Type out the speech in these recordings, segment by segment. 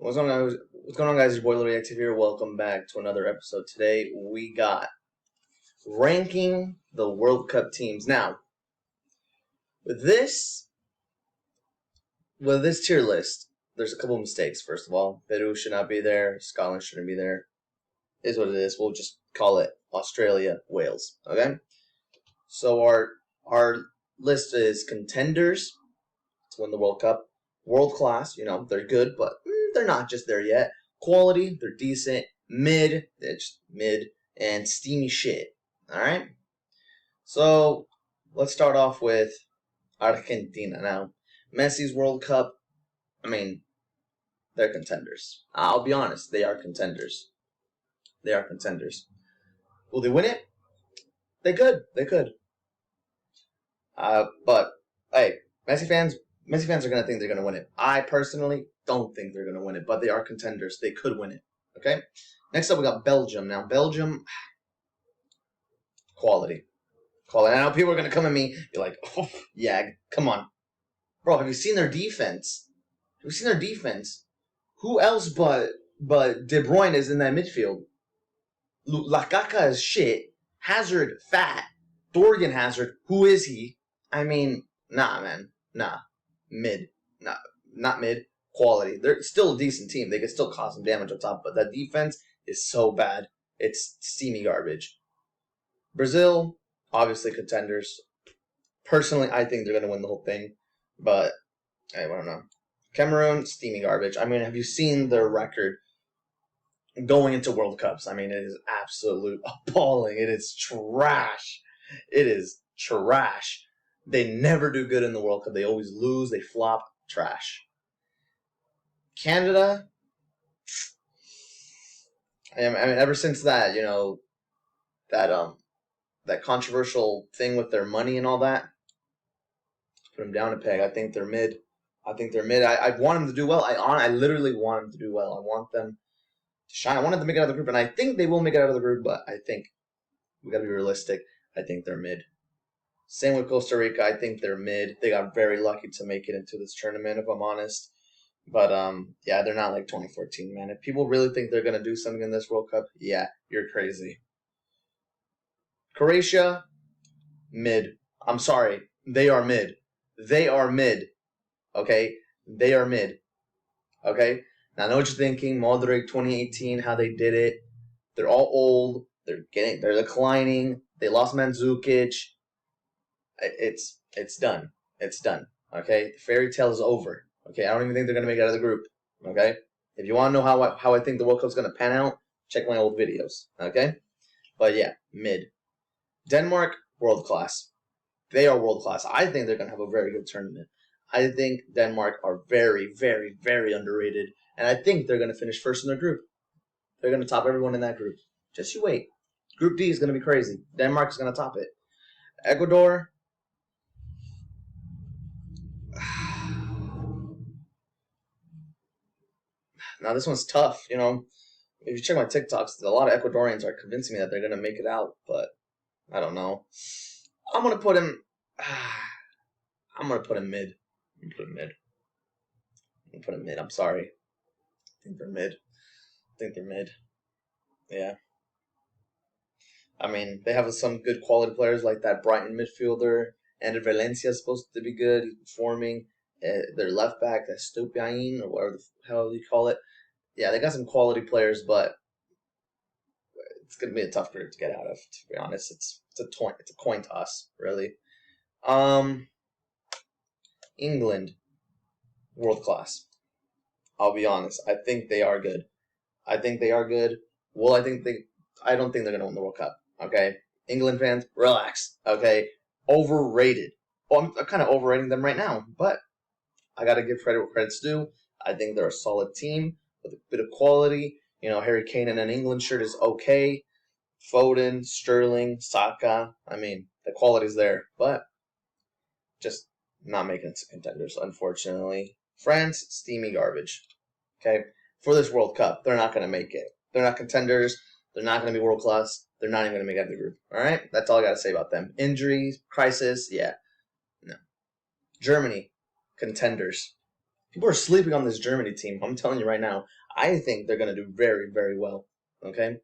What's going on, guys? Your boy Little Active here. Welcome back to another episode. Today we got ranking the World Cup teams. Now, with this tier list, there's a couple of mistakes. First of all, Peru should not be there. Scotland shouldn't be there. It is what it is. We'll just call it Australia, Wales. Okay. So our list is contenders to win the World Cup. World class, they're good, but they're not just there yet. Quality, they're decent. Mid, they're just mid. And steamy shit. Alright? So, let's start off with Argentina. Now, Messi's World Cup, they're contenders. I'll be honest, they are contenders. They are contenders. Will they win it? They could. They could. But, hey, Messi fans are going to think they're going to win it. I personally don't think they're going to win it, but they are contenders. They could win it. Okay? Next up, we got Belgium. Now, Belgium, quality. I know people are going to come at me, be like, oh, Yag, come on. Bro, have you seen their defense? Who else but De Bruyne is in that midfield? Lakaka is shit. Hazard, fat. Dorgan Hazard, who is he? Nah, man. Nah. Mid. Nah, not mid. Quality. They're still a decent team. They can still cause some damage on top, but that defense is so bad. It's steamy garbage. Brazil, obviously contenders. Personally, I think they're going to win the whole thing, but I don't know. Cameroon, steamy garbage. Have you seen their record going into World Cups? It is absolute appalling. It is trash. It is trash. They never do good in the World Cup. They always lose. They flop. Trash. Canada, ever since that, that controversial thing with their money and all that, put them down a peg. I think they're mid. I want them to do well. I literally want them to do well. I want them to shine. I want them to make it out of the group, and I think they will make it out of the group, but I think we got to be realistic. I think they're mid. Same with Costa Rica. I think they're mid. They got very lucky to make it into this tournament, if I'm honest. But, yeah, they're not like 2014, man. If people really think they're going to do something in this World Cup, yeah, you're crazy. Croatia, mid. I'm sorry. They are mid. Okay? They are mid. Okay? Now, I know what you're thinking. Modric, 2018, how they did it. They're all old. They're declining. They lost Mandzukic. It's done. It's done. Okay? The fairy tale is over. Okay? I don't even think they're going to make it out of the group. Okay? If you want to know how I think the World Cup's going to pan out, check my old videos. Okay? But yeah, mid. Denmark, world class. They are world class. I think they're going to have a very good tournament. I think Denmark are very, very, very underrated. And I think they're going to finish first in their group. They're going to top everyone in that group. Just you wait. Group D is going to be crazy. Denmark is going to top it. Ecuador. Now, this one's tough, If you check my TikToks, a lot of Ecuadorians are convincing me that they're going to make it out, but I don't know. I'm going to put him mid. I'm going to put him mid. I'm sorry. I think they're mid. Yeah. They have some good quality players like that Brighton midfielder. Ander Valencia is supposed to be good. He's performing. Their left back, that Stupiain, or whatever the hell you call it. Yeah, they got some quality players, but it's going to be a tough group to get out of, to be honest. It's a coin toss, really. England, world class. I'll be honest. I think they are good. Well, I don't think they're going to win the World Cup. Okay? England fans, relax. Okay? Overrated. Well, I'm kind of overrating them right now, but I got to give credit where credit's due. I think they're a solid team with a bit of quality. Harry Kane in an England shirt is okay. Foden, Sterling, Saka. The quality's there, but just not making it to contenders, unfortunately. France, steamy garbage. Okay? For this World Cup, they're not going to make it. They're not contenders. They're not going to be world class. They're not even going to make it out of the group. All right? That's all I got to say about them. Injuries, crisis, yeah. No. Germany, contenders. People are sleeping on this Germany team. I'm telling you right now. I think they're going to do very, very well. Okay?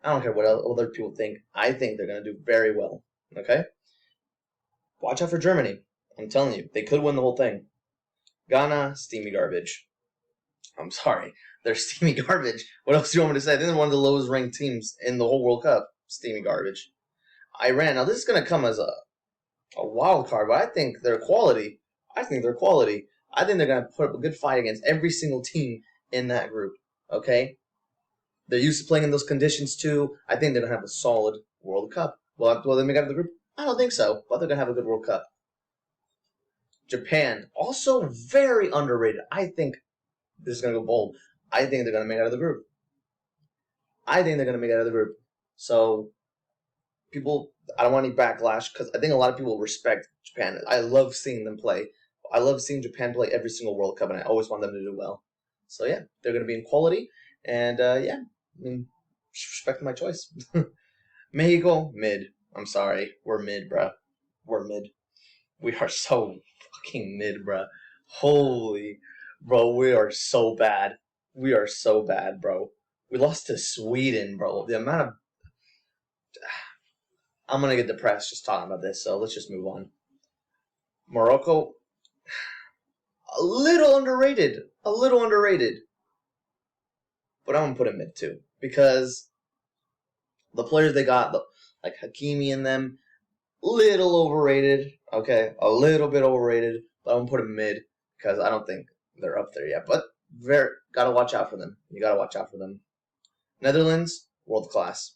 I don't care what other people think. I think they're going to do very well. Okay? Watch out for Germany. I'm telling you. They could win the whole thing. Ghana, steamy garbage. I'm sorry. They're steamy garbage. What else do you want me to say? I think they're one of the lowest ranked teams in the whole World Cup. Steamy garbage. Iran. Now, this is going to come as a wild card, but I think they're quality. I think they're quality. I think they're going to put up a good fight against every single team in that group. Okay? They're used to playing in those conditions too. I think they're going to have a solid World Cup. Will they make out of the group? I don't think so, but they're going to have a good World Cup. Japan, also very underrated. I think this is going to go bold. I think they're going to make out of the group. So, people, I don't want any backlash because I think a lot of people respect Japan. I love seeing them play. I love seeing Japan play every single World Cup, and I always want them to do well. So, yeah, they're going to be in quality. And, yeah, I mean, respect my choice. Mexico, mid. I'm sorry. We're mid, bro. We're mid. We are so fucking mid, bro. Holy, bro, we are so bad. We are so bad, bro. We lost to Sweden, bro. The amount of... I'm going to get depressed just talking about this, so let's just move on. Morocco, a little underrated. But I'm going to put it mid, too. Because the players they got, like Hakimi and them, little overrated. Okay, a little bit overrated. But I'm going to put them mid because I don't think they're up there yet. But got to watch out for them. You got to watch out for them. Netherlands, world class.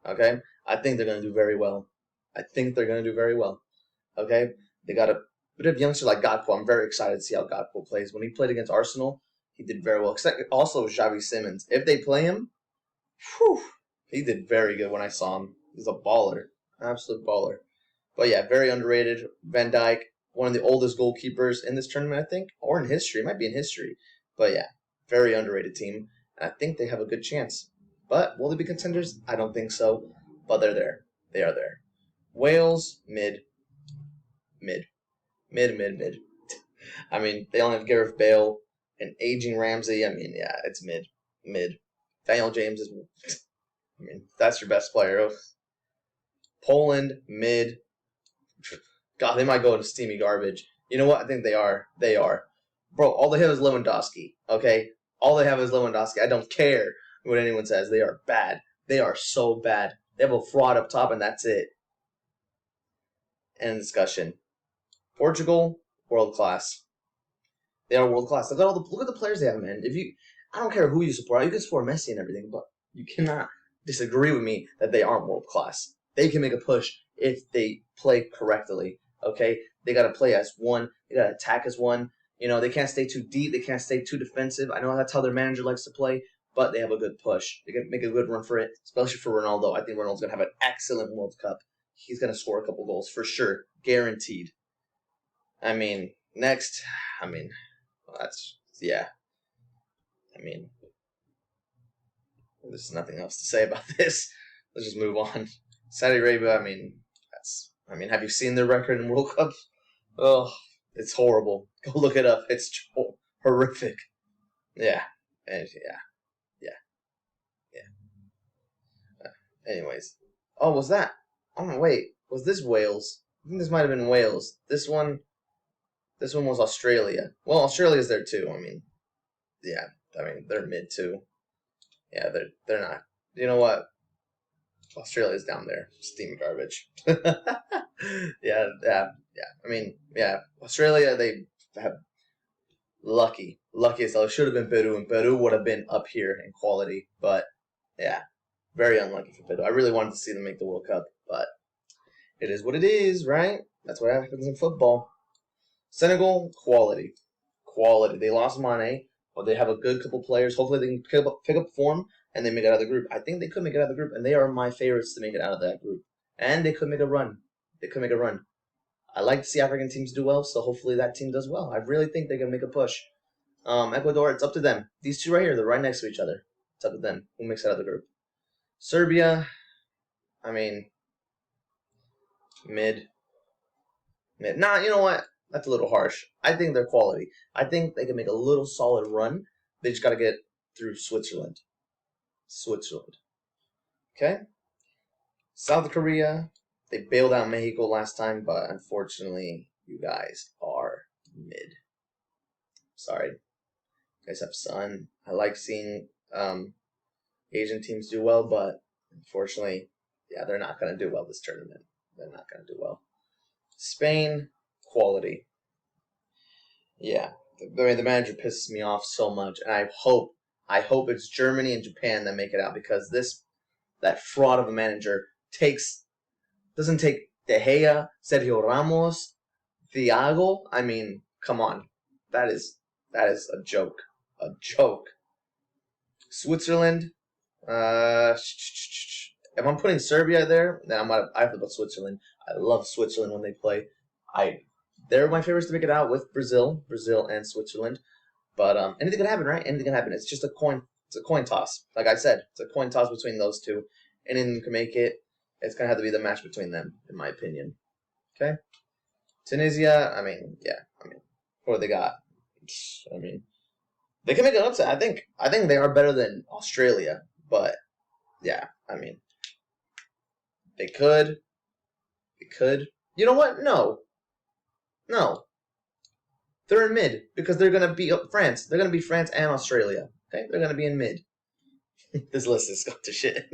Okay? I think they're going to do very well. Okay? They got a bit of youngster like Gakpo. I'm very excited to see how Gakpo plays. When he played against Arsenal, he did very well. Except also Xavi Simons. If they play him, he did very good when I saw him. He's a baller. Absolute baller. But yeah, very underrated. Van Dijk, one of the oldest goalkeepers in this tournament, I think. Or in history. It might be in history. But yeah, very underrated team. And I think they have a good chance. But will they be contenders? I don't think so. But they're there. They are there. Wales, mid. I mean, they only have Gareth Bale and aging Ramsey. I mean, yeah, it's mid. Daniel James is... I mean, that's your best player. Poland, mid. God, they might go to steamy garbage. You know what? I think they are. Bro, all they have is Lewandowski, okay? All they have is Lewandowski. I don't care what anyone says. They are bad. They are so bad. They have a fraud up top, and that's it. End discussion. Portugal, world class. They are world class. Look at the players they have, man. I don't care who you support. You can support Messi and everything, but you cannot disagree with me that they aren't world class. They can make a push if they play correctly. Okay, they got to play as one. They got to attack as one. You know, they can't stay too deep. They can't stay too defensive. I know that's how their manager likes to play, but they have a good push. They can make a good run for it, especially for Ronaldo. I think Ronaldo's gonna have an excellent World Cup. He's gonna score a couple goals for sure, guaranteed. I mean, next. I mean, that's yeah. I mean, there's nothing else to say about this. Let's just move on. Saudi Arabia, I mean, have you seen their record in World Cups? Oh, it's horrible. Go look it up. It's horrific. Yeah. Anyways. Oh, was that? Oh, no, wait. Was this Wales? I think this might have been Wales. This one was Australia. Well, Australia's there too. I mean, yeah. I mean, they're mid too. Yeah, they're not. You know what? Australia's down there. Steam garbage. yeah. I mean, yeah. Australia, they have lucky as hell. It should have been Peru, and Peru would have been up here in quality. But yeah, very unlucky for Peru. I really wanted to see them make the World Cup, but it is what it is, right? That's what happens in football. Senegal, quality. They lost Mane, but they have a good couple players. Hopefully they can pick up form and they make it out of the group. I think they could make it out of the group, and they are my favorites to make it out of that group. And they could make a run. I like to see African teams do well, so hopefully that team does well. I really think they can make a push. Ecuador, it's up to them. These two right here, they're right next to each other. It's up to them who makes it out of the group. Serbia, I mean, mid. Nah, you know what? That's a little harsh. I think they're quality. I think they can make a little solid run. They just got to get through Switzerland. Okay? South Korea, they bailed out Mexico last time, but unfortunately, you guys are mid. Sorry. You guys have sun. I like seeing Asian teams do well, but unfortunately, yeah, they're not going to do well this tournament. They're not going to do well. Spain, quality. Yeah, the manager pisses me off so much, and I hope it's Germany and Japan that make it out, because that fraud of a manager doesn't take De Gea, Sergio Ramos, Thiago. I mean, come on, that is a joke, Switzerland. If I'm putting Serbia there, then I have to put Switzerland. I love Switzerland when they play. They're my favorites to make it out with Brazil and Switzerland. But anything can happen, right? Anything can happen. It's just a coin. It's a coin toss. Like I said, it's a coin toss between those two. Anything can make it. It's gonna have to be the match between them, in my opinion. Okay. Tunisia. What do they got? They can make an upset. I think they are better than Australia. But yeah, they could. You know what? No. They're in mid because they're going to beat France. They're going to beat France and Australia. Okay? They're going to be in mid. This list has gone to shit.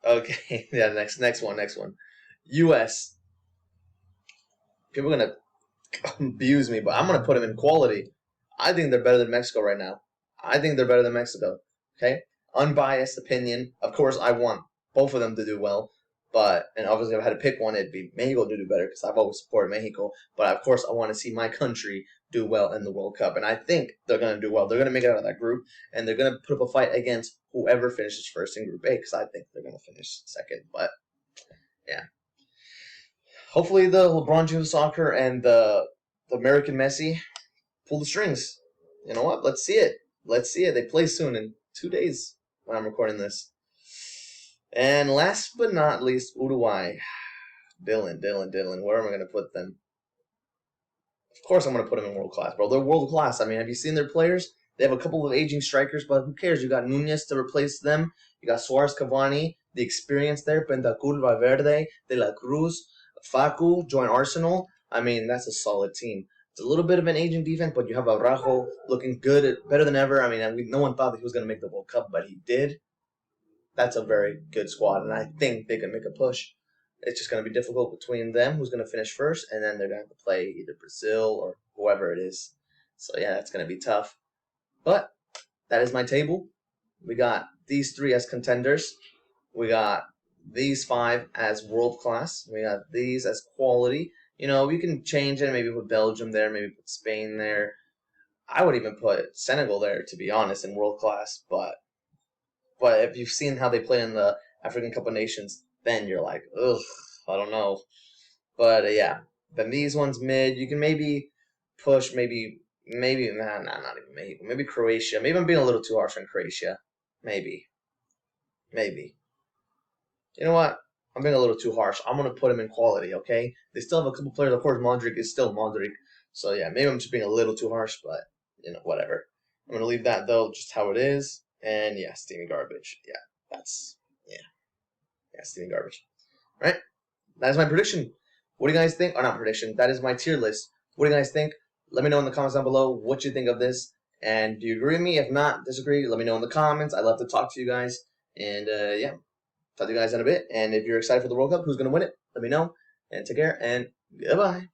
Okay. Yeah, next one. U.S. People are going to abuse me, but I'm going to put them in quality. I think they're better than Mexico right now. Okay? Unbiased opinion. Of course, I want both of them to do well. And obviously, if I had to pick one, it'd be Mexico to do better because I've always supported Mexico. But of course, I want to see my country do well in the World Cup. And I think they're going to do well. They're going to make it out of that group. And they're going to put up a fight against whoever finishes first in Group A because I think they're going to finish second. But, yeah. Hopefully, the LeBron James soccer and the American Messi pull the strings. You know what? Let's see it. They play soon in 2 days when I'm recording this. And last but not least, Uruguay. Dylan. Where am I going to put them? Of course I'm going to put them in world class, bro. They're world class. Have you seen their players? They have a couple of aging strikers, but who cares? You got Nunez to replace them. You got Suarez, Cavani, the experience there. Bentancur, Valverde, De La Cruz, Facu, join Arsenal. That's a solid team. It's a little bit of an aging defense, but you have Araujo looking good, better than ever. No one thought that he was going to make the World Cup, but he did. That's a very good squad, and I think they can make a push. It's just going to be difficult between them, who's going to finish first, and then they're going to have to play either Brazil or whoever it is. So, yeah, that's going to be tough. But that is my table. We got these 3 as contenders. We got these 5 as world class. We got these as quality. We can change it, maybe put Belgium there, maybe put Spain there. I would even put Senegal there, to be honest, in world class, But if you've seen how they play in the African Cup of Nations, then you're like, ugh, I don't know. But yeah, then these ones mid. You can maybe push, not even Mexico. Maybe Croatia. Maybe I'm being a little too harsh on Croatia. Maybe. You know what? I'm being a little too harsh. I'm going to put them in quality, okay? They still have a couple players. Of course, Modric is still Modric. So yeah, maybe I'm just being a little too harsh, but, whatever. I'm going to leave that, though, just how it is. And yeah, steaming garbage. Yeah, steaming garbage. All right, that is my prediction. What do you guys think? Or not prediction, that is my tier list. What do you guys think? Let me know in the comments down below what you think of this. And do you agree with me? If not, disagree, let me know in the comments. I love to talk to you guys. And yeah, talk to you guys in a bit. And if you're excited for the World Cup, who's going to win it? Let me know. And take care, and goodbye.